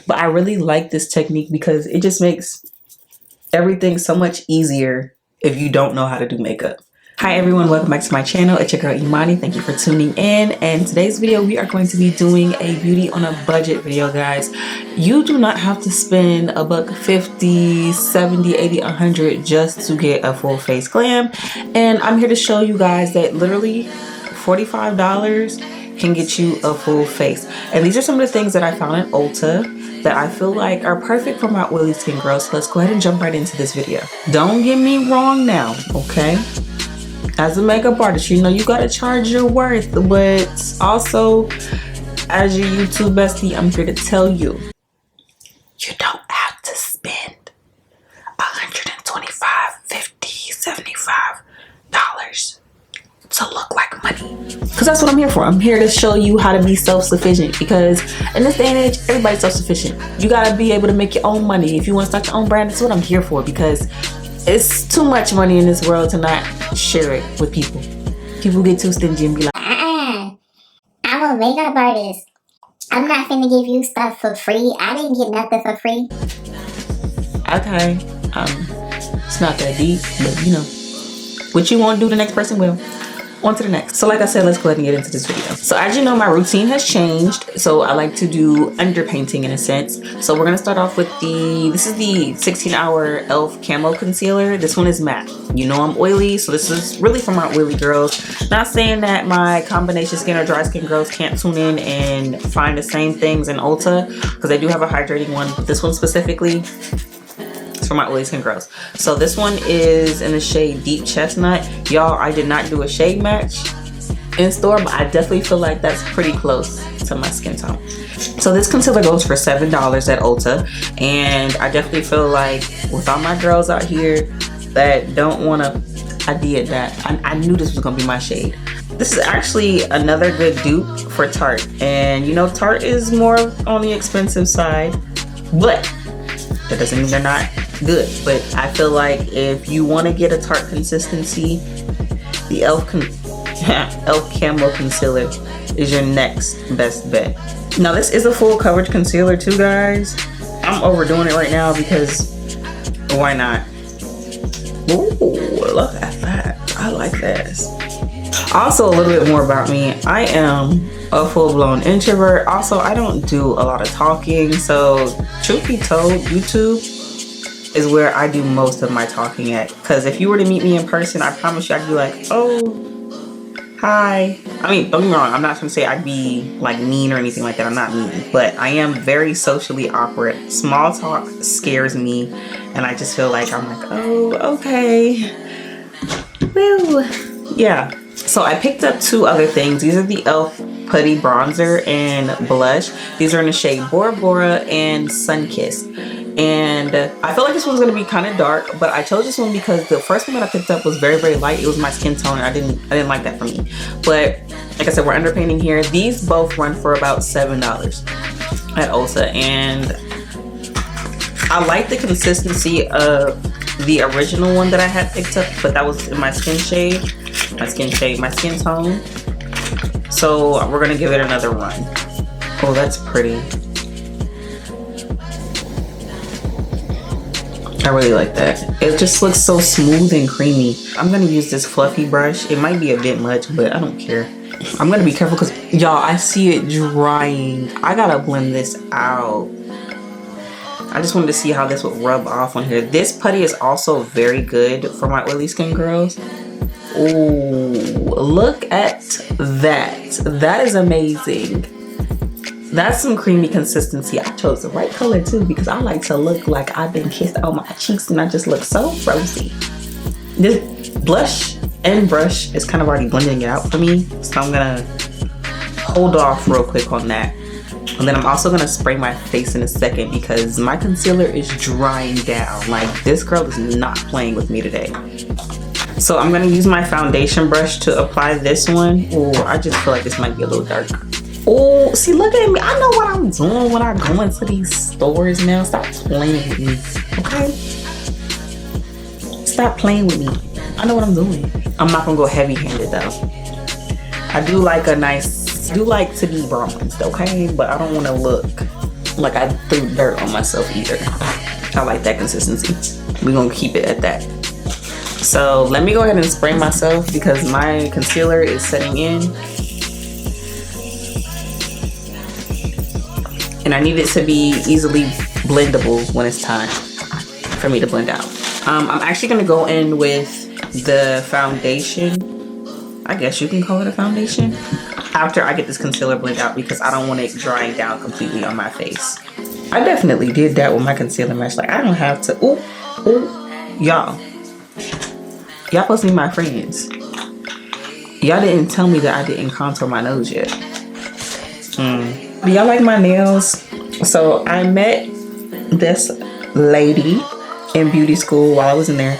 But I really like this technique because it just makes everything so much easier if you don't know how to do makeup. Hi everyone, welcome back to my channel. It's your girl Imani. Thank you for tuning in. And today's video, we are going to be doing a beauty on a budget video, guys. You do not have to spend $150, $70, $80, $100 just to get a full face glam. And I'm here to show you guys that literally $45 can get you a full face. And these are some of the things that I found at Ulta that I feel like are perfect for my oily skin girls. So let's go ahead and jump right into this video. Don't get me wrong now, okay? As a makeup artist, you know you gotta charge your worth, but also as your YouTube bestie, I'm here to tell you, you don't have to spend $125, $50, $75 to look like money. Because that's what I'm here for. I'm here to show you how to be self-sufficient, because in this day and age, everybody's self-sufficient. You gotta be able to make your own money. If you want to start your own brand, that's what I'm here for, because it's too much money in this world to not share it with people. People get too stingy and be like, I'm a makeup artist. I'm not finna give you stuff for free. I didn't get nothing for free. okay, it's not that deep, but you know, what you won't do, the next person will. On to the next. So like I said, let's go ahead and get into this video. So as you know, my routine has changed. So I like to do underpainting in a sense. So we're gonna start off with this is the 16-hour e.l.f. Camo Concealer. This one is matte. You know I'm oily, so this is really for my oily girls. Not saying that my combination skin or dry skin girls can't tune in and find the same things in Ulta, because they do have a hydrating one, but this one specifically, for my oily skin girls. So this one is in the shade Deep Chestnut. Y'all, I did not do a shade match in store, but I definitely feel like that's pretty close to my skin tone. So this concealer goes for $7 at Ulta, and I definitely feel like with all my girls out here that don't want to, I did that. I knew this was gonna be my shade. This is actually another good dupe for Tarte, and you know Tarte is more on the expensive side, but that doesn't mean they're not good. But I feel like if you want to get a Tarte consistency, the e.l.f. Camo Concealer is your next best bet. Now this is a full coverage concealer too, guys. I'm overdoing it right now because why not? Ooh, look at that. I like this. Also, a little bit more about me. I am a full-blown introvert. Also, I don't do a lot of talking, so truth be told, YouTube is where I do most of my talking at. Because if you were to meet me in person, I promise you I'd be like, oh, hi. I mean, don't get me wrong, I'm not gonna say I'd be like mean or anything like that. I'm not mean, but I am very socially awkward. Small talk scares me, and I just feel like I'm like, oh, okay. Woo. Yeah. So I picked up two other things. These are the e.l.f. Putty Bronzer and Blush. These are in the shade Bora Bora and Sunkissed. And I feel like this one's gonna be kind of dark, but I chose this one because the first one that I picked up was very, very light. It was my skin tone, and I didn't like that for me. But like I said, we're underpainting here. These both run for about $7 at Ulta, and I like the consistency of the original one that I had picked up, but that was in my skin tone. So we're gonna give it another run. Oh, that's pretty. I really like that. It just looks so smooth and creamy. I'm gonna use this fluffy brush. It might be a bit much, but I don't care. I'm gonna be careful because y'all, I see it drying. I gotta blend this out. I just wanted to see how this would rub off on here. This putty is also very good for my oily skin girls. Oh, look at that. That is amazing. That's some creamy consistency. I chose the right color too, because I like to look like I've been kissed on my cheeks and I just look so rosy. This blush and brush is kind of already blending it out for me, so I'm gonna hold off real quick on that. And then I'm also gonna spray my face in a second because my concealer is drying down. Like, this girl is not playing with me today. So I'm gonna use my foundation brush to apply this one. Oh, I just feel like this might be a little dark. Oh, see, look at me. I know what I'm doing when I go into these stores now. Stop playing with me, okay? Stop playing with me. I know what I'm doing. I'm not gonna go heavy-handed though. I do like to be bronzed, okay? But I don't wanna look like I threw dirt on myself either. I like that consistency. We're gonna keep it at that. So let me go ahead and spray myself because my concealer is setting in. And I need it to be easily blendable when it's time for me to blend out. I'm actually gonna go in with the foundation. I guess you can call it a foundation. After I get this concealer blend out because I don't want it drying down completely on my face. I definitely did that with my concealer match. Like I don't have to, y'all supposed to be my friends. Y'all didn't tell me that I didn't contour my nose yet. Do y'all like my nails? So I met this lady in beauty school while I was in there,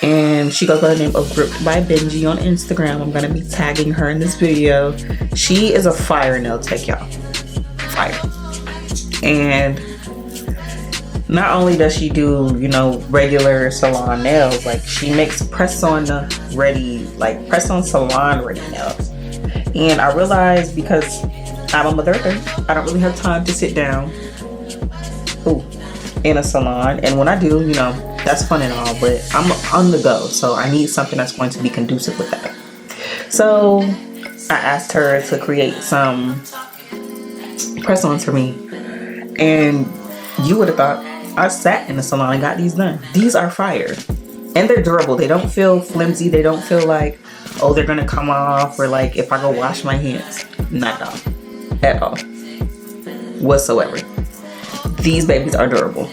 and she goes by the name of Gripped by Benji on Instagram. I'm gonna be tagging her in this video. She is a fire nail tech, y'all. Fire. And not only does she do, you know, regular salon nails, like she makes press-on ready, like press-on salon ready nails. And I realized because I'm a mother, I don't really have time to sit down in a salon. And when I do, you know, that's fun and all, but I'm on the go, so I need something that's going to be conducive with that. So I asked her to create some press-ons for me, and you would have thought I sat in the salon and got these done. These are fire, and they're durable. They don't feel flimsy. They don't feel like, oh, they're gonna come off, or like if I go wash my hands. Not at all whatsoever. These babies are durable.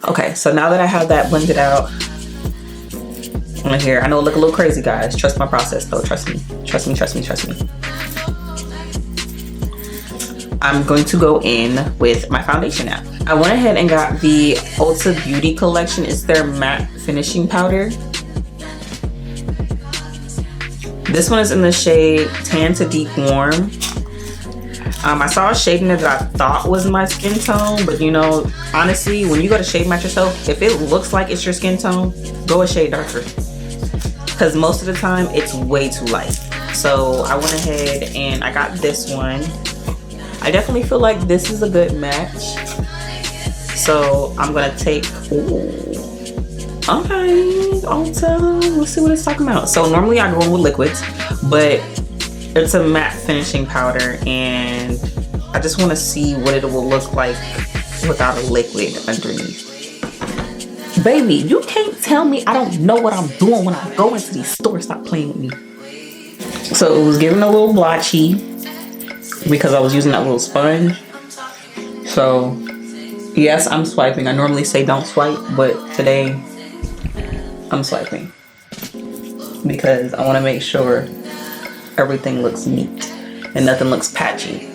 Okay, so now that I have that blended out on here, I know it look a little crazy, guys. Trust my process though. Trust me. I'm going to go in with my foundation now. I went ahead and got the Ulta Beauty collection. It's their matte finishing powder. This one is in the shade Tan to Deep Warm. I saw a shade in there that I thought was my skin tone, but you know, honestly, when you go to shade match yourself, if it looks like it's your skin tone, go a shade darker. Because most of the time, it's way too light. So I went ahead and I got this one. I definitely feel like this is a good match. So I'm gonna take, okay, Ulta, let's see what it's talking about. So normally I go in with liquids, but it's a matte finishing powder, and I just want to see what it will look like without a liquid underneath. Baby, you can't tell me I don't know what I'm doing when I go into these stores. Stop playing with me. So it was giving a little blotchy because I was using that little sponge. So yes, I'm swiping. I normally say don't swipe, but today I'm swiping because I want to make sure everything looks neat and nothing looks patchy.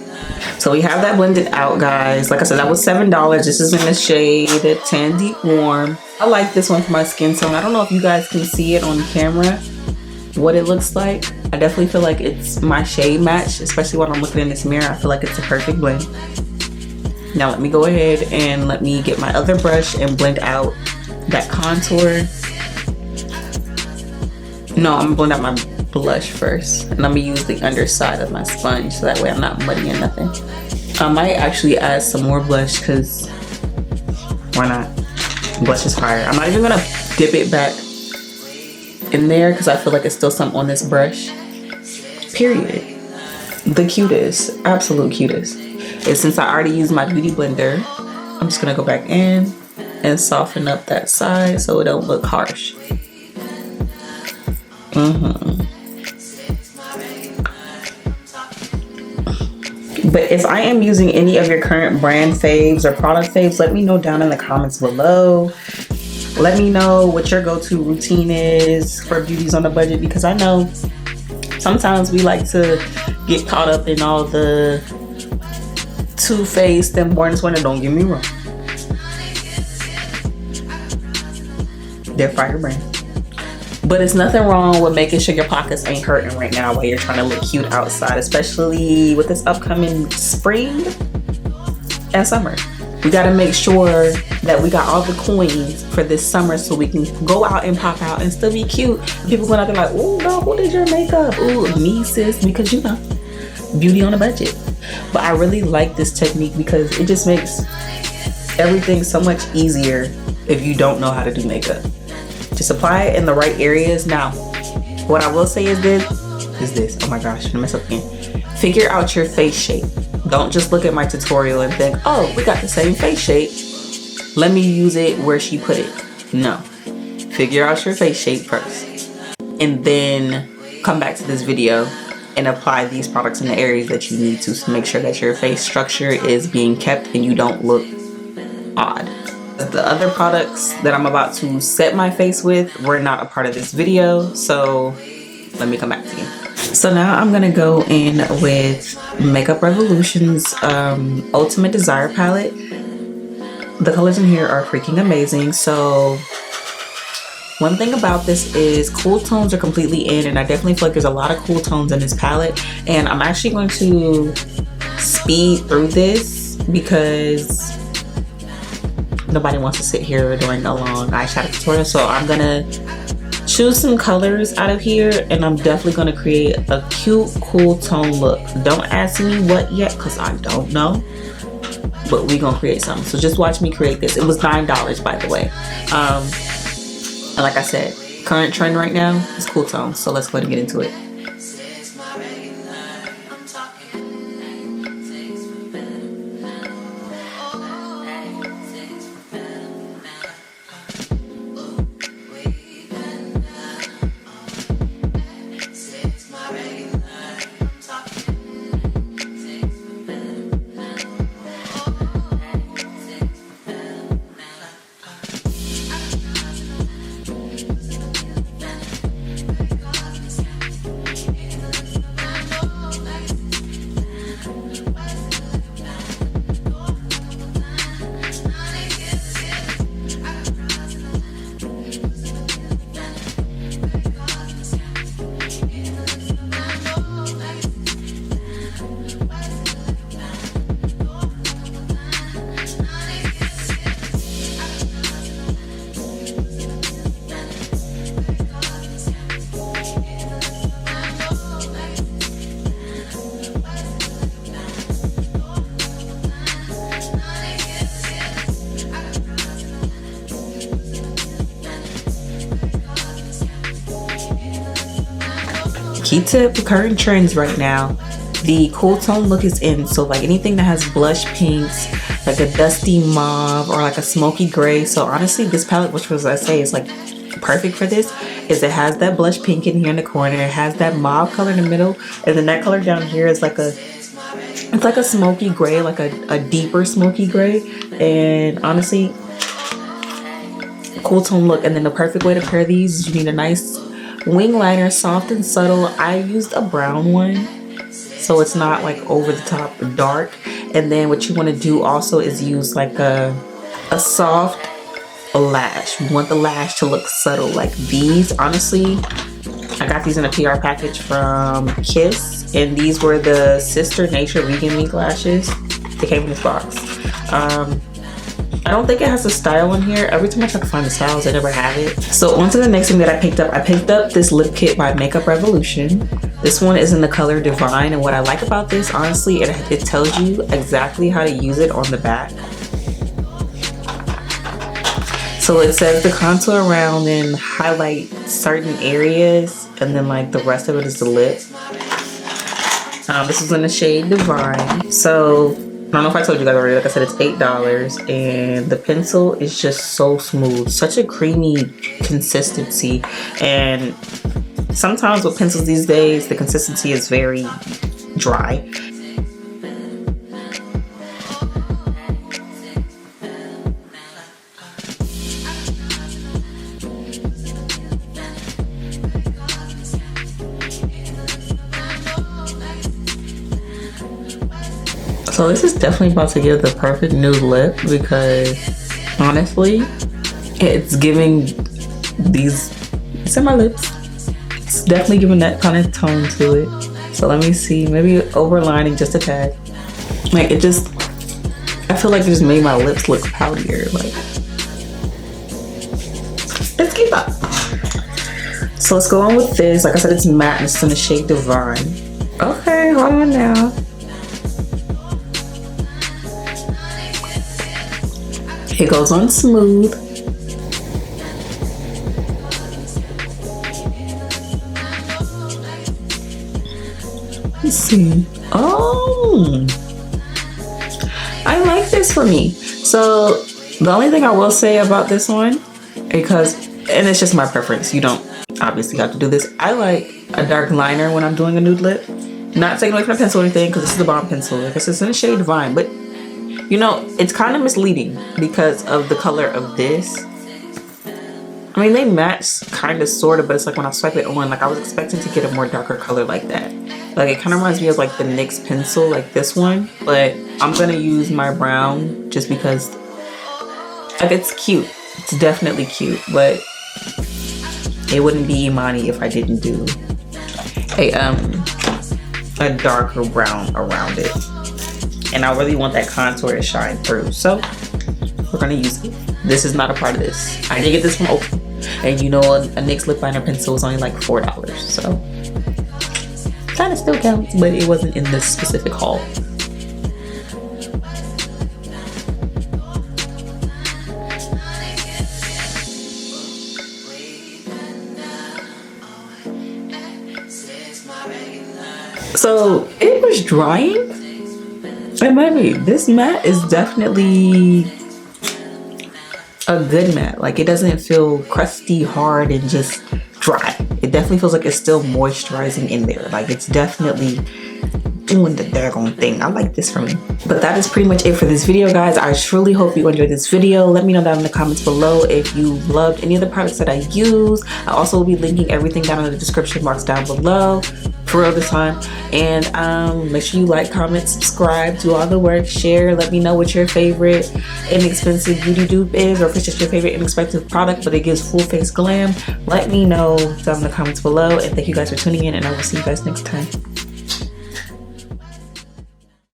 So we have that blended out, guys. Like I said, that was $7. This is in the shade Tan Deep Warm. I like this one for my skin tone. I don't know if you guys can see it on camera, what it looks like. I definitely feel like it's my shade match, especially when I'm looking in this mirror. I feel like it's a perfect blend. Now let me go ahead and let me get my other brush and blend out that contour. No, I'm gonna blend out my blush first, and I'm gonna use the underside of my sponge so that way I'm not muddying nothing. I might actually add some more blush because why not? Blush is fire. I'm not even gonna dip it back in there because I feel like it's still something on this brush. Period. The cutest, absolute cutest. And since I already used my beauty blender, I'm just gonna go back in and soften up that side so it don't look harsh. But if I am using any of your current brand faves or product faves, let me know down in the comments below. Let me know what your go-to routine is for beauties on a budget, because I know sometimes we like to get caught up in all the Too Faced and Born This Winter. Don't get me wrong, they're fire brands. But it's nothing wrong with making sure your pockets ain't hurting right now while you're trying to look cute outside, especially with this upcoming spring and summer. We gotta make sure that we got all the coins for this summer so we can go out and pop out and still be cute. People going out there like, oh, girl, who did your makeup? Oh, me, sis, because you know, beauty on a budget. But I really like this technique because it just makes everything so much easier if you don't know how to do makeup. Just apply it in the right areas. Now, what I will say is this. Oh my gosh, I'm gonna mess up again. Figure out your face shape. Don't just look at my tutorial and think, oh, we got the same face shape, let me use it where she put it. No. Figure out your face shape first. And then come back to this video and apply these products in the areas that you need to make sure that your face structure is being kept and you don't look odd. The other products that I'm about to set my face with were not a part of this video, so let me come back to you. So now I'm gonna go in with Makeup Revolution's Ultimate Desire palette. The colors in here are freaking amazing. So one thing about this is cool tones are completely in, and I definitely feel like there's a lot of cool tones in this palette. And I'm actually going to speed through this because nobody wants to sit here during a long eyeshadow tutorial. So I'm gonna choose some colors out of here, and I'm definitely going to create a cute, cool tone look. Don't ask me what yet because I don't know, but we gonna create something. So just watch me create this. It was $9, by the way. And like I said, current trend right now is cool tones. So let's go ahead and get into it. Key tip, current trends right now, the cool tone look is in. So like anything that has blush pinks, like a dusty mauve or like a smoky gray. So honestly, this palette, which was I say is like perfect for this, is it has that blush pink in here in the corner, it has that mauve color in the middle, and then that color down here is like it's like a smoky gray, like a deeper smoky gray. And honestly, cool tone look. And then the perfect way to pair these is you need a nice wing liner, soft and subtle. I used a brown one, so it's not like over the top dark. And then what you want to do also is use like a soft lash. You want the lash to look subtle. Like these, honestly, I got these in a PR package from Kiss, and these were the Sister Nature Vegan Mink lashes. They came in this box. I don't think it has a style in here. Every time I try to find the styles, I never have it. So on to the next thing that I picked up. I picked up this lip kit by Makeup Revolution. This one is in the color Divine, and what I like about this, honestly, it tells you exactly how to use it on the back. So it says to contour around and highlight certain areas, and then like the rest of it is the lip. This is in the shade Divine. So I don't know if I told you guys already, like I said, it's $8, and the pencil is just so smooth, such a creamy consistency. And sometimes with pencils these days, the consistency is very dry. So this is definitely about to give the perfect nude lip because honestly, it's giving it's in my lips. It's definitely giving that kind of tone to it. So let me see, maybe overlining just a tad. Like I feel like it just made my lips look poutier. Like, let's keep up. So let's go on with this. Like I said, it's matte and it's in the shade Divine. Okay, hold on now. It goes on smooth. Let's see. Oh, I like this for me. So the only thing I will say about this one, because, and it's just my preference, you don't obviously have to do this, I like a dark liner when I'm doing a nude lip. Not taking away from the pencil or anything, because this is a bomb pencil. Like I said, it's in the shade Divine, but you know, it's kind of misleading because of the color of this. I mean, they match kind of, sort of, but it's like when I swipe it on, like I was expecting to get a more darker color like that. Like it kind of reminds me of like the NYX pencil, like this one, but I'm gonna use my brown just because, like, it's cute. It's definitely cute, but it wouldn't be Imani if I didn't do a darker brown around it. And I really want that contour to shine through, so we're gonna use it. This is not a part of this. I did get this from Oprah, and you know, a NYX lip liner pencil is only like $4, so kind of still counts, but it wasn't in this specific haul. So it was drying, and maybe this matte is definitely a good matte. Like it doesn't feel crusty, hard, and just dry. It definitely feels like it's still moisturizing in there. Like it's definitely doing the daggone thing. I like this for me. But that is pretty much it for this video, guys. I truly hope you enjoyed this video. Let me know down in the comments below if you loved any of the products that I use. I also will be linking everything down in the description box down below, for real this time. And make sure you like, comment, subscribe, do all the work, share. Let me know what your favorite inexpensive beauty dupe is, or if it's just your favorite inexpensive product but it gives full face glam. Let me know down in the comments below, and thank you guys for tuning in, and I will see you guys next time.